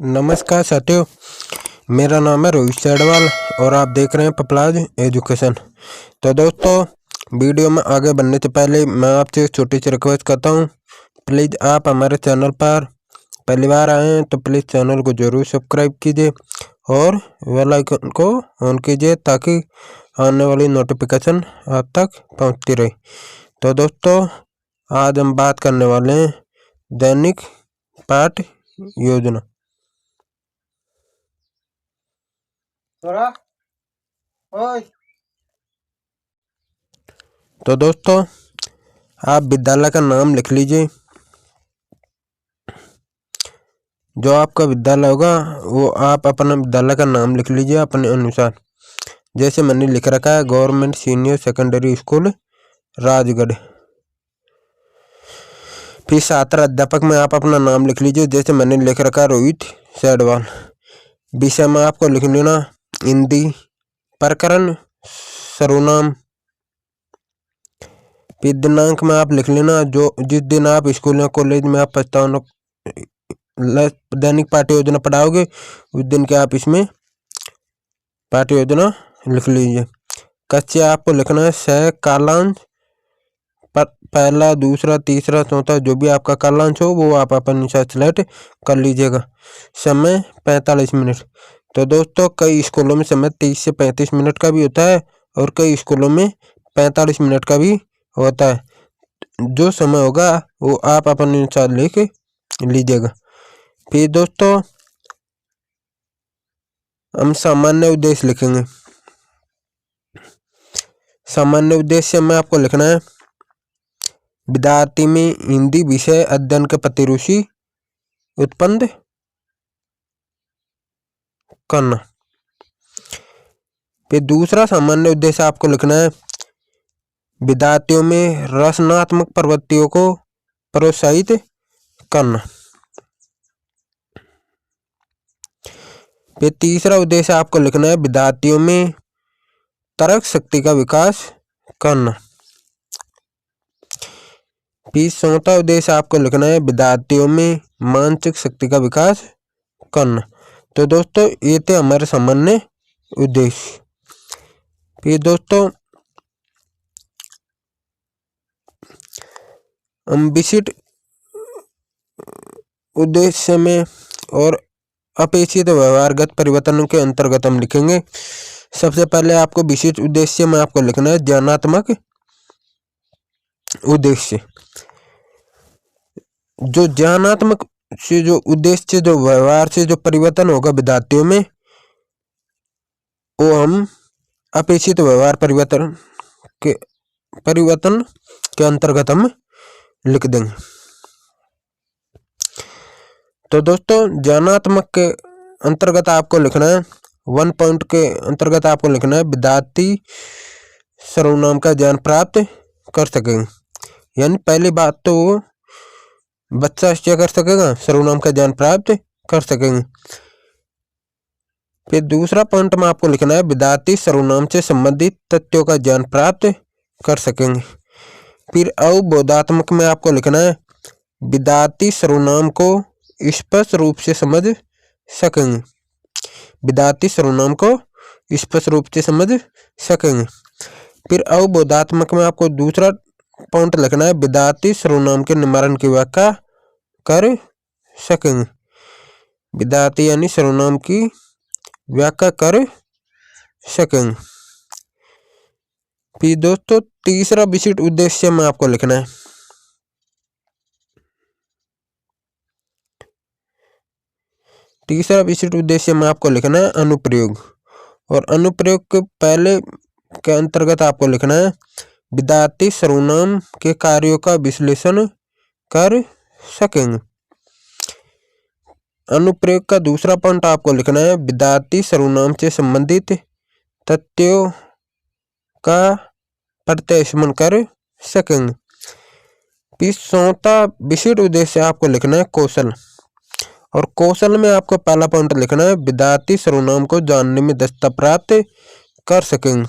नमस्कार साथियों, मेरा नाम है रोहित सैडवाल और आप देख रहे हैं पपलाज एजुकेशन। तो दोस्तों, वीडियो में आगे बढ़ने से पहले मैं आपसे एक छोटी सी रिक्वेस्ट करता हूं। प्लीज़ आप हमारे चैनल पर पहली बार आए हैं तो प्लीज़ चैनल को ज़रूर सब्सक्राइब कीजिए और बेल आइकन को ऑन कीजिए ताकि आने वाली नोटिफिकेशन आप तक पहुंचती रहे। तो दोस्तों, आज हम बात करने वाले हैं दैनिक पाठ योजना। तो दोस्तों, आप विद्यालय का नाम लिख लीजिए। जो आपका विद्यालय होगा वो आप अपना विद्यालय का नाम लिख लीजिए अपने अनुसार। जैसे मैंने लिख रखा है government senior secondary school Rajgarh. फिर छात्र अध्यापक में आप अपना नाम लिख लीजिए। जैसे मैंने लिख रखा है रोहित सैडवाल। विषय में आपको लिख लेना हिंदी। प्रकरण सर्वनाम। फिर दिनांक में आप लिख लेना जो जिस दिन आप स्कूल या कॉलेज में आप प्रस्तावना दैनिक पाठ्य योजना पढ़ाओगे उस दिन के आप इसमें पाठ्य योजना लिख लीजिए। कक्षा आपको लिखना है सह कालांश, पहला दूसरा तीसरा चौथा जो भी आपका कालांश हो वो आप अपने अनुसार सिलेक्ट कर लीजिएगा। समय 45 मिनट। तो दोस्तों, कई स्कूलों में समय 30 से 35 मिनट का भी होता है और कई स्कूलों में 45 मिनट का भी होता है। जो समय होगा वो आप अपने अनुसार लिख लीजिएगा। फिर दोस्तों, हम सामान्य उद्देश्य लिखेंगे। सामान्य उद्देश्य में आपको लिखना है विद्यार्थी में हिंदी विषय अध्ययन के प्रति रुचि उत्पन्न करना। फिर दूसरा सामान्य उद्देश्य आपको लिखना है विद्यार्थियों में रचनात्मक प्रवृत्तियों को प्रोत्साहित करना। फिर तीसरा उद्देश्य आपको लिखना है विद्यार्थियों में तर्क शक्ति का विकास करना। फिर चौथा उद्देश्य आपको लिखना है विद्यार्थियों में मानसिक शक्ति का विकास करना। तो दोस्तों, ये थे हमारे सामान्य उद्देश्य। फिर दोस्तों, हम विशिष्ट उद्देश्य में और अपेक्षित व्यवहारगत परिवर्तनों के अंतर्गत हम लिखेंगे। सबसे पहले आपको विशिष्ट उद्देश्य में आपको लिखना है ज्ञानात्मक उद्देश्य। जो ज्ञानात्मक से जो उद्देश्य जो व्यवहार से जो परिवर्तन होगा विद्यार्थियों में वो हम अपेक्षित व्यवहार परिवर्तन के अंतर्गत हम लिख देंगे। तो दोस्तों, ज्ञानात्मक के अंतर्गत आपको लिखना है 1 पॉइंट के अंतर्गत आपको लिखना है विद्यार्थी सर्वनाम का ज्ञान प्राप्त कर सकेंगे। यानी पहली बात तो वो बच्चा क्या कर सकेगा, सर्वनाम का ज्ञान प्राप्त कर सकेंगे। फिर दूसरा पॉइंट में आपको लिखना है विद्यार्थी सर्वनाम से संबंधित तथ्यों का ज्ञान प्राप्त कर सकेंगे। फिर अवबोधात्मक में आपको लिखना है विद्यार्थी सर्वनाम को स्पष्ट रूप से समझ सकेंगे। विद्यार्थी सर्वनाम को स्पष्ट रूप से समझ सकेंगे। फिर अवबोधात्मक में आपको दूसरा पॉइंट लिखना है विद्यार्थी सर्वनाम के निवारण की व्याख्या कर सकेंगे। विद्यार्थी यानी सर्वनाम की व्याख्या कर सकेंगे। फिर दोस्तों, तीसरा विशिष्ट उद्देश्य में आपको लिखना है तीसरा विशिष्ट उद्देश्य में आपको लिखना है अनुप्रयोग। और अनुप्रयोग के पहले के अंतर्गत आपको लिखना है विद्यार्थी सर्वनाम के कार्यों का विश्लेषण कर सकेंगे। अनुप्रयोग का दूसरा पॉइंट आपको लिखना है विद्यार्थी सर्वनाम से संबंधित तथ्यों का प्रत्याशमन कर सकेंगे। फिर चौथा विशिष्ट उद्देश्य आपको लिखना है कौशल। और कौशल में आपको पहला पॉइंट लिखना है विद्यार्थी सर्वनाम को जानने में दक्षता प्राप्त कर सकेंगे।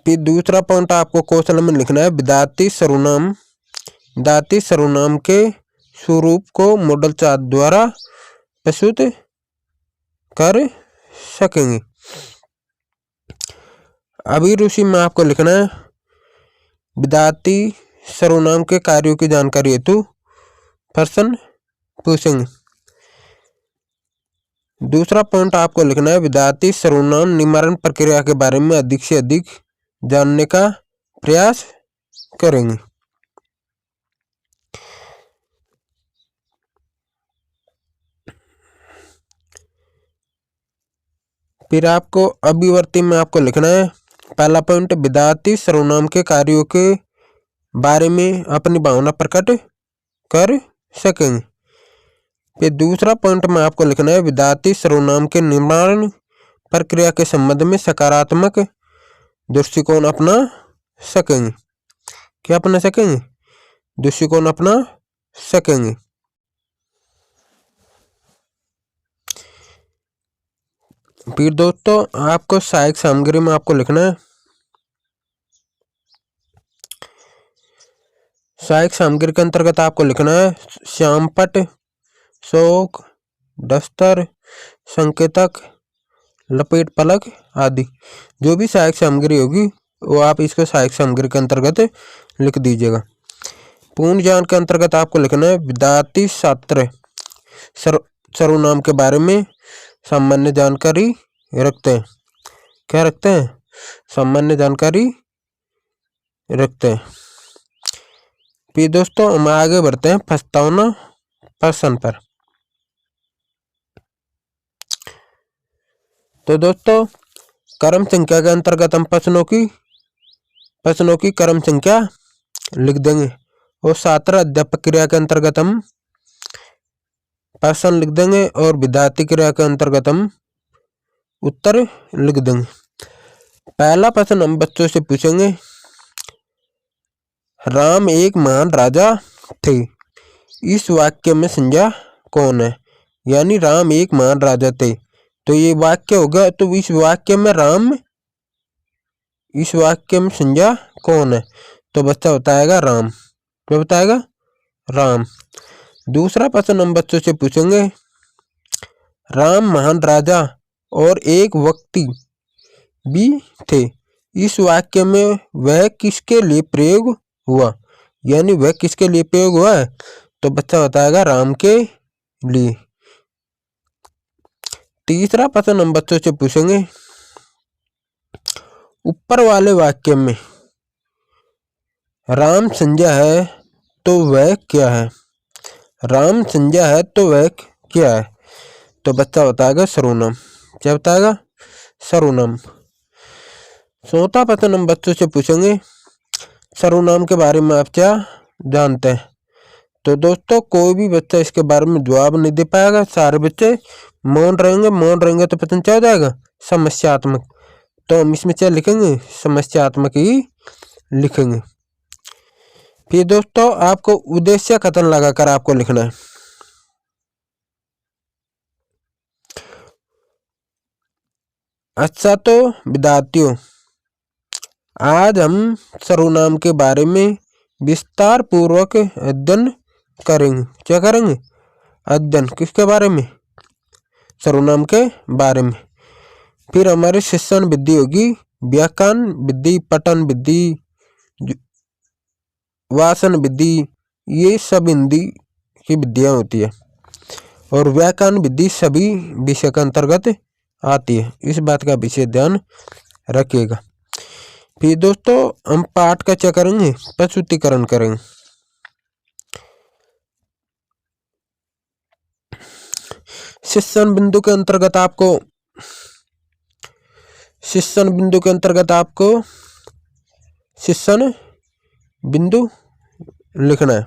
फिर दूसरा पॉइंट आपको कौशल में लिखना है विद्यार्थी सर्वनाम विद्यार्थी सर्वनाम के स्वरूप को मॉडल चार्ट द्वारा प्रस्तुत कर सकेंगे। अभी रुचि में आपको लिखना है विद्यार्थी सर्वनाम के कार्यों की जानकारी हेतु प्रश्न पूछेंगे। दूसरा पॉइंट आपको लिखना है विद्यार्थी सर्वनाम निवारण प्रक्रिया के बारे में अधिक से अधिक जानने का प्रयास करेंगे। फिर आपको अभिवर्ती में आपको लिखना है पहला पॉइंट विद्यार्थी सर्वनाम के कार्यों के बारे में अपनी भावना प्रकट कर सकेंगे। फिर दूसरा पॉइंट में आपको लिखना है विद्यार्थी सर्वनाम के निर्माण प्रक्रिया के संबंध में सकारात्मक दृष्टिकोण अपना सकेंगे। क्या अपना सकेंगे? दृष्टिकोण अपना सकेंगे। फिर दोस्तों आपको सहायक सामग्री में आपको लिखना है सहायक सामग्री के अंतर्गत आपको लिखना है श्यामपट, शोक, दस्तर, संकेतक, लपेट फलक आदि। जो भी सहायक सामग्री होगी वो आप इसको सहायक सामग्री के अंतर्गत लिख दीजिएगा। पूर्ण ज्ञान के अंतर्गत आपको लिखना है विद्यार्थी छात्र सर्वनाम के बारे में सामान्य जानकारी रखते हैं। क्या रखते हैं? सामान्य जानकारी रखते हैं। फिर दोस्तों हम आगे बढ़ते हैं प्रस्तावना प्रश्न पर। तो दोस्तों क्रम संख्या के अंतर्गत हम प्रश्नों की क्रम संख्या लिख देंगे और छात्र अध्यापक क्रिया के अंतर्गत हम प्रश्न लिख देंगे और विद्यार्थी क्रिया के अंतर्गत हम उत्तर लिख देंगे। पहला प्रश्न हम बच्चों से पूछेंगे राम एक महान राजा थे। इस वाक्य में संज्ञा कौन है? यानी राम एक महान राजा थे तो ये वाक्य होगा। तो इस वाक्य में संज्ञा कौन है? तो बच्चा बताएगा राम। क्या बताएगा? राम। दूसरा प्रश्न हम बच्चों से पूछेंगे राम महान राजा और एक व्यक्ति भी थे। इस वाक्य में वह किसके लिए प्रयोग हुआ? यानी वह किसके लिए प्रयोग हुआ है? तो बच्चा बताएगा राम के लिए। तीसरा प्रश्न हम बच्चों से पूछेंगे ऊपर वाले वाक्य में राम संज्ञा है तो वह क्या है? राम संज्ञा है तो वह क्या है? तो बच्चा बताएगा सर्वनाम। क्या बताएगा? सर्वनाम। चौथा प्रश्न हम बच्चों से पूछेंगे सर्वनाम के बारे में आप क्या जानते हैं? तो दोस्तों कोई भी बच्चा इसके बारे में जवाब नहीं दे पाएगा। सारे बच्चे मौन रहेंगे तो प्रश्न क्या हो जाएगा? समस्यात्मक। तो हम इसमें क्या लिखेंगे? समस्यात्मक ही लिखेंगे। फिर दोस्तों आपको उद्देश्य कथन लगाकर आपको लिखना है। अच्छा तो विद्यार्थियों आज हम सर्वनाम के बारे में विस्तार पूर्वक अध्ययन करेंगे। क्या करेंगे? अध्ययन। किसके बारे में? सर्वनाम के बारे में। फिर हमारी शिक्षण विधि होगी व्याकरण विधि, पठन विधि, वाचन विधि। ये सब हिंदी की विधियां होती है और व्याकरण विधि सभी विषय के अंतर्गत आती है। इस बात का विशेष ध्यान रखिएगा। फिर दोस्तों हम पाठ का क्या करेंगे? प्रस्तुतिकरण करेंगे। शिक्षण बिंदु के अंतर्गत आपको शिक्षण बिंदु लिखना है।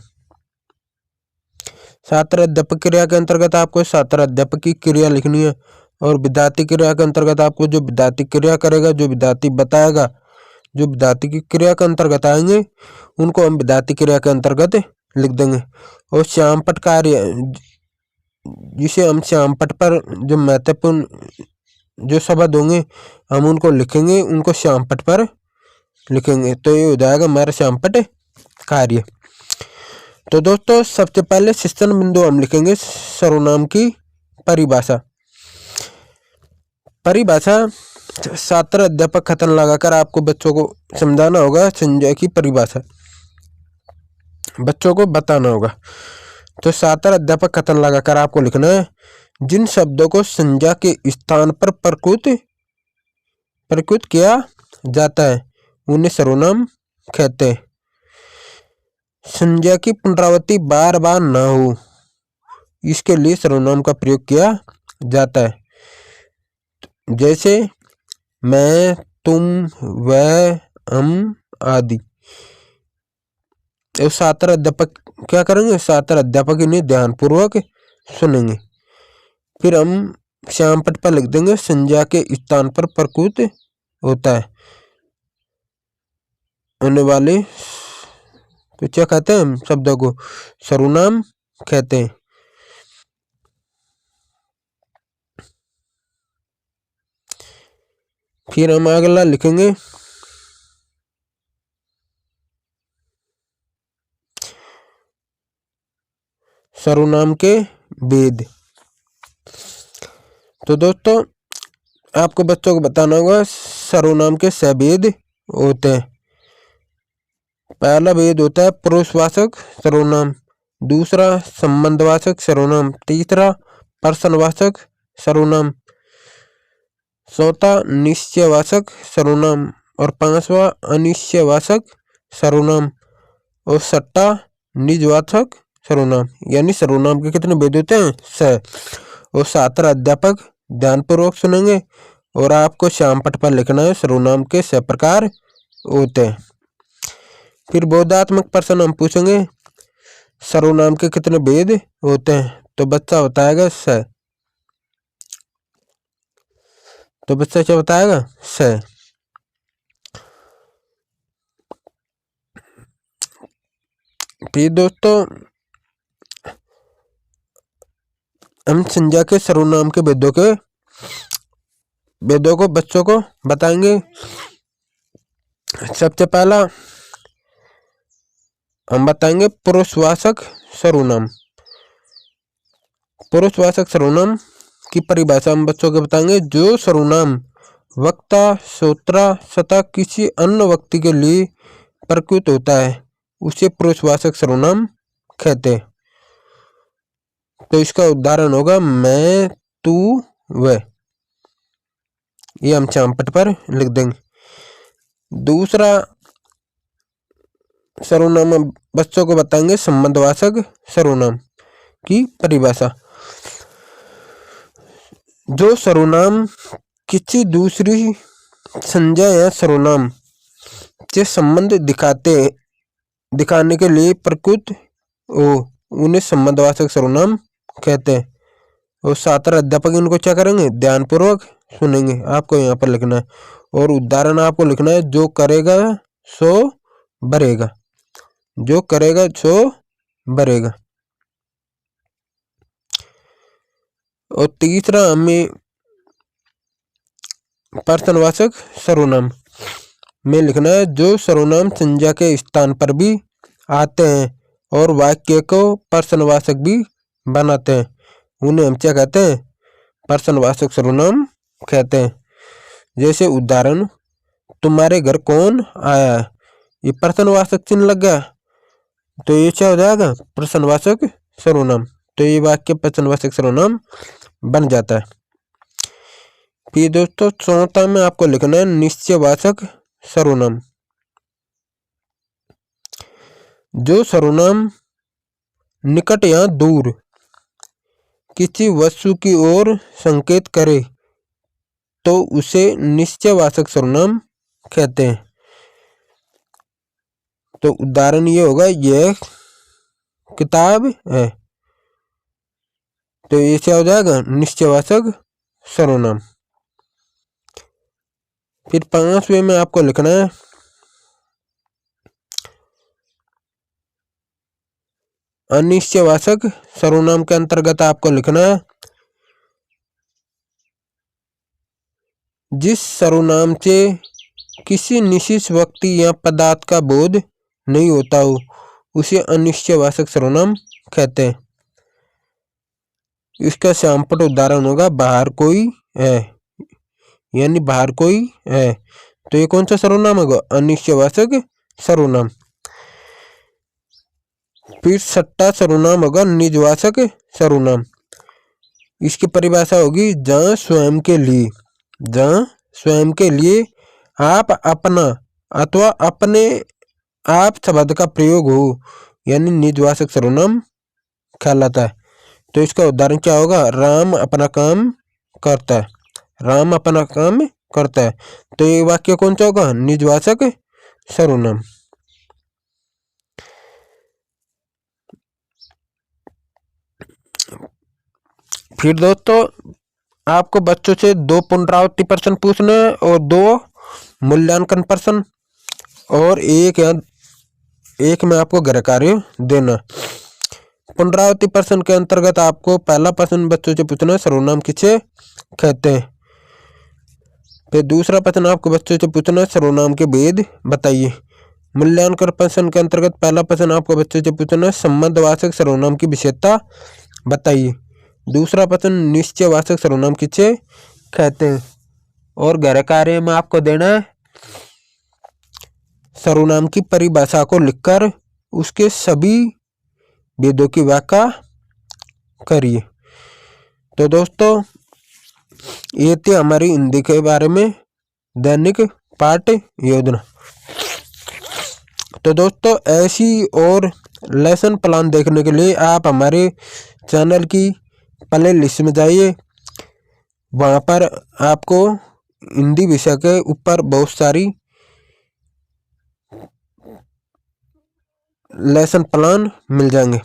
छात्र अध्यापक क्रिया के अंतर्गत आपको छात्र अध्यापक की क्रिया लिखनी है और विद्यार्थी क्रिया के अंतर्गत आपको जो विद्यार्थी क्रिया करेगा, जो विद्यार्थी बताएगा, जो विद्यार्थी की क्रिया के अंतर्गत आएंगे उनको हम विद्यार्थी क्रिया के अंतर्गत लिख देंगे। और श्यामपट कार्य जिसे हम श्यामपट पर जो महत्वपूर्ण जो शब्द होंगे हम उनको लिखेंगे, उनको श्यामपट पर लिखेंगे। तो ये हो जाएगा हमारा श्यामपट कार्य। तो दोस्तों सबसे पहले शिक्षण बिंदु हम लिखेंगे सर्वनाम की परिभाषा। परिभाषा छात्र अध्यापक खतन लगाकर आपको बच्चों को समझाना होगा संज्ञा की परिभाषा, बच्चों को बताना होगा। तो छात्र अध्यापक खतन लगाकर आपको लिखना है जिन शब्दों को संज्ञा के स्थान पर प्रकृत किया जाता है उन्हें सर्वनाम कहते हैं। संज्ञा की पुनरावृत्ति बार बार ना हो इसके लिए सर्वनाम का प्रयोग किया जाता है। जैसे मैं, तुम, वह, हम आदि। तो छात्र अध्यापक क्या करेंगे, छात्र अध्यापक इन्हें ध्यानपूर्वक सुनेंगे। फिर हम श्याम पट पर लिख देंगे संज्ञा के स्थान पर प्रकृत होता है होने वाले तो क्या कहते हैं हम शब्दों को सर्वनाम कहते हैं। फिर हम अगला लिखेंगे सर्वनाम के भेद। तो दोस्तों आपको बच्चों को बताना होगा सर्वनाम के 6 भेद होते हैं। पहला भेद होता है पुरुषवाचक सर्वनाम, दूसरा संबंधवाचक सर्वनाम, तीसरा प्रश्नवाचक सर्वनाम, चौथा निश्चयवाचक सर्वनाम और पांचवा अनिश्चयवाचक सर्वनाम और छठा निजवाचक सर्वनाम। यानी सर्वनाम के कितने भेद होते हैं 6। और छात्र अध्यापक ध्यानपूर्वक सुनेंगे और आपको श्याम पट पर लिखना है सर्वनाम के 6 प्रकार होते हैं। फिर बोधात्मक प्रश्न हम पूछेंगे सर्वनाम के कितने भेद होते हैं, तो बच्चा बताएगा 6। तो बच्चा क्या बताएगा 6। फिर दोस्तों हम संज्ञा के सर्वनाम के भेदों को बच्चों को बताएंगे। सबसे पहला हम बताएंगे पुरुषवाचक सर्वनाम। पुरुषवाचक सर्वनाम की परिभाषा हम बच्चों को बताएंगे जो सर्वनाम वक्ता, श्रोता तथा किसी अन्य व्यक्ति के लिए प्रकृत होता है उसे पुरुषवाचक सर्वनाम कहते हैं। तो इसका उदाहरण होगा मैं, तू, वह। ये हम चामपट पर लिख देंगे। दूसरा सर्वनाम बच्चों को बताएंगे संबंधवाचक सर्वनाम की परिभाषा। जो सर्वनाम किसी दूसरी संज्ञा या सर्वनाम से संबंध दिखाने के लिए प्रकृत हो उन्हें संबंधवाचक सर्वनाम कहते हैं। और छात्र अध्यापक इनको क्या करेंगे ध्यानपूर्वक सुनेंगे। आपको यहाँ पर लिखना है और उदाहरण आपको लिखना है जो करेगा सो भरेगा, जो करेगा सो भरेगा। और तीसरा हमें प्रश्नवाचक सर्वनाम में लिखना है जो सर्वनाम संज्ञा के स्थान पर भी आते हैं और वाक्य को प्रश्नवाचक भी बनाते हैं उन्हें हम क्या कहते हैं प्रश्नवाचक सर्वनाम कहते हैं। जैसे उदाहरण तुम्हारे घर कौन आया है, ये प्रश्नवाचक चिन्ह लग गया तो ये क्या हो जाएगा प्रश्नवाचक सर्वनाम। तो ये वाक्य प्रश्नवाचक सर्वनाम बन जाता है। फिर दोस्तों चौथा में आपको लिखना है निश्चयवाचक सर्वनाम। जो सर्वनाम निकट या दूर किसी वस्तु की ओर संकेत करे तो उसे निश्चयवाचक सर्वनाम कहते हैं। तो उदाहरण ये होगा यह किताब है, तो ये क्या हो जाएगा निश्चयवाचक सर्वनाम। फिर 5वें में आपको लिखना है अनिश्चयवाचक सर्वनाम के अंतर्गत आपको लिखना है जिस सर्वनाम से किसी निश्चित व्यक्ति या पदार्थ का बोध नहीं होता हो उसे अनिश्चयवाचक सर्वनाम कहते हैं। इसका सैंपल उदाहरण होगा बाहर कोई है, यानी बाहर कोई है, तो ये कौन सा सर्वनाम होगा? अनिश्चयवाचक सर्वनाम। फिर छठा सर्वनाम होगा निजवाचक सर्वनाम। इसकी परिभाषा होगी जहाँ स्वयं के लिए, जहाँ स्वयं के लिए आप, अपना अथवा अपने आप शब्द का प्रयोग हो, यानी निजवाचक सर्वनाम कहलाता है। तो इसका उदाहरण क्या होगा? राम अपना काम करता है, राम अपना काम करता है, तो ये वाक्य कौन सा होगा? निजवाचक सर्वनाम। फिर दोस्तों आपको बच्चों से 2 पुनरावृत्ति प्रश्न पूछने हैं और 2 मूल्यांकन प्रश्न और एक में आपको गृह कार्य देना। पुनरावृत्ति प्रश्न के अंतर्गत आपको पहला प्रश्न बच्चों से पूछना है सर्वनाम किसे कहते हैं। फिर दूसरा प्रश्न आपको बच्चों से पूछना है सर्वनाम के भेद बताइए। मूल्यांकन प्रश्न के अंतर्गत पहला प्रश्न आपको बच्चों से पूछना है संबंधवाचक सर्वनाम की विशेषता बताइए। दूसरा प्रश्न निश्चयवाचक सर्वनाम किसे कहते हैं। और गृह कार्य में आपको देना है सर्वनाम की परिभाषा को लिखकर उसके सभी भेदों की व्याख्या करिए। तो दोस्तों ये थी हमारी हिंदी के बारे में दैनिक पाठ्य योजना। तो दोस्तों ऐसी और लेसन प्लान देखने के लिए आप हमारे चैनल की प्ले लिस्ट में जाइए। वहाँ पर आपको हिंदी विषय के ऊपर बहुत सारी लेसन प्लान मिल जाएंगे।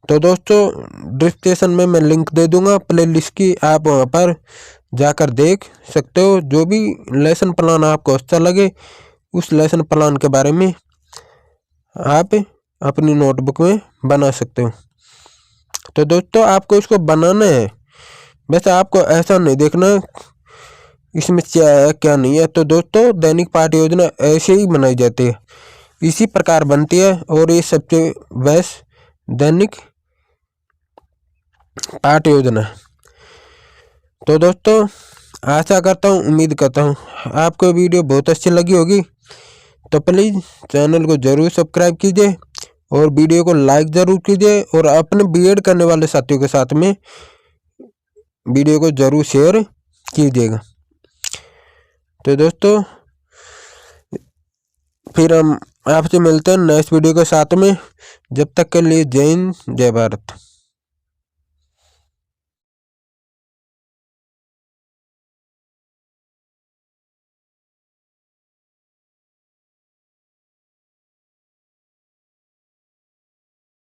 तो दोस्तों डिस्क्रिप्शन में मैं लिंक दे दूंगा प्ले लिस्ट की, आप वहाँ पर जाकर देख सकते हो। जो भी लेसन प्लान आपको अच्छा लगे उस लेसन प्लान के बारे में आप अपनी नोटबुक में बना सकते हो। तो दोस्तों आपको इसको बनाना है, वैसे आपको ऐसा नहीं देखना इसमें क्या है क्या नहीं है। तो दोस्तों दैनिक पाठ्य योजना ऐसे ही बनाई जाती है, इसी प्रकार बनती है और ये सबसे बेस्ट दैनिक पाठ्य योजना है। तो दोस्तों आशा करता हूँ, उम्मीद करता हूँ आपको वीडियो बहुत अच्छी लगी होगी। तो प्लीज़ चैनल को जरूर सब्सक्राइब कीजिए और वीडियो को लाइक ज़रूर कीजिए और अपने बीएड करने वाले साथियों के साथ में वीडियो को जरूर शेयर कीजिएगा। तो दोस्तों फिर हम आपसे मिलते हैं नेक्स्ट वीडियो के साथ में। जब तक के लिए जय हिंद, जय भारत।